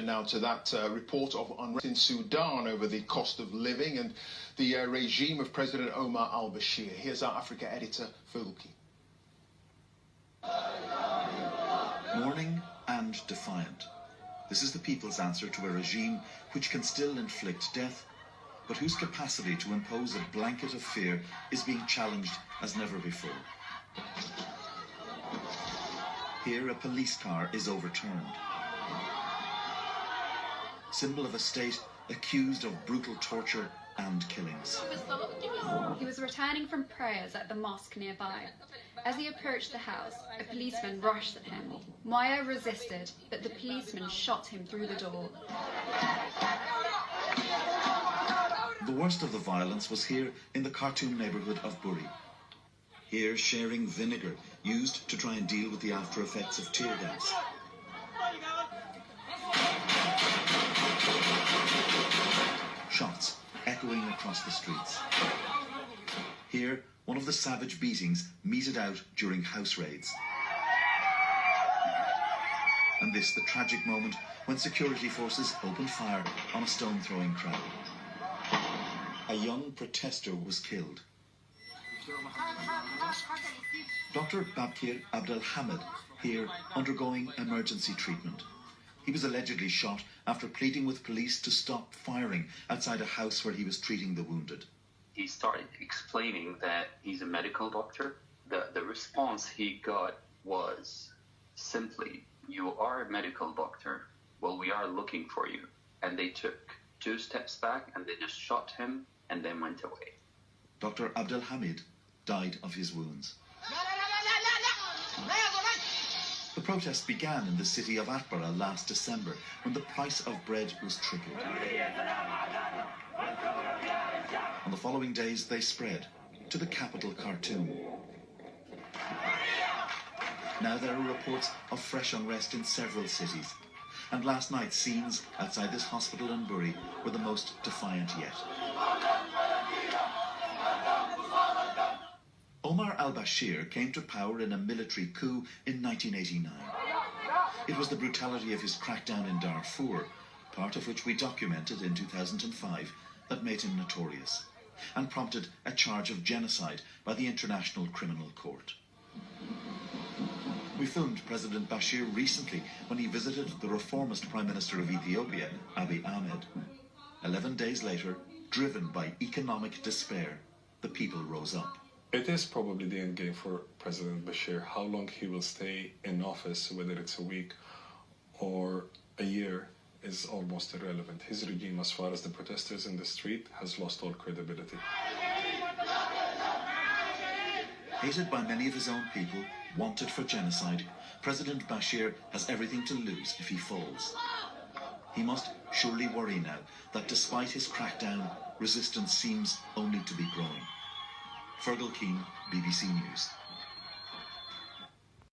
now to that report of unrest in Sudan over the cost of living and the regime of President Omar al-Bashir. Here's our Africa editor, Fuluki. Mourning and defiant. This is the people's answer to a regime which can still inflict death, but whose capacity to impose a blanket of fear is being challenged as never before. Here, a police car is overturned. Symbol of a state accused of brutal torture and killings. He was returning from prayers at the mosque nearby. As he approached the house, a policeman rushed at him. Moya resisted, but the policeman shot him through the door. The worst of the violence was here in the Khartoum neighbourhood of Buri. Here, sharing vinegar used to try and deal with the after effects of tear gas. Shots echoing across the streets. Here, one of the savage beatings meted out during house raids. And this, the tragic moment when security forces opened fire on a stone-throwing crowd. A young protester was killed. Dr. Babkir Abdelhamid here undergoing emergency treatment. He was allegedly shot after pleading with police to stop firing outside a house where he was treating the wounded. He started explaining that he's a medical doctor. The response he got was simply, "You are a medical doctor. Well, we are looking for you." And they took 2 steps back and they just shot him and then went away. Dr. Abdelhamid died of his wounds. The protest began in the city of Atbara last December when the price of bread was tripled. On the following days, they spread to the capital, Khartoum. Now there are reports of fresh unrest in several cities. And last night, scenes outside this hospital in Buri were the most defiant yet. Omar al-Bashir came to power in a military coup in 1989. It was the brutality of his crackdown in Darfur, part of which we documented in 2005, that made him notorious, and prompted a charge of genocide by the International Criminal Court. We filmed President Bashir recently when he visited the reformist Prime Minister of Ethiopia, Abiy Ahmed. 11 days later, driven by economic despair, the people rose up. It is probably the end game for President Bashir. How long he will stay in office, whether it's a week or a year, is almost irrelevant. His regime, as far as the protesters in the street, has lost all credibility. Hated by many of his own people, wanted for genocide, President Bashir has everything to lose if he falls. He must surely worry now that despite his crackdown, resistance seems only to be growing. Fergal Keane, BBC News.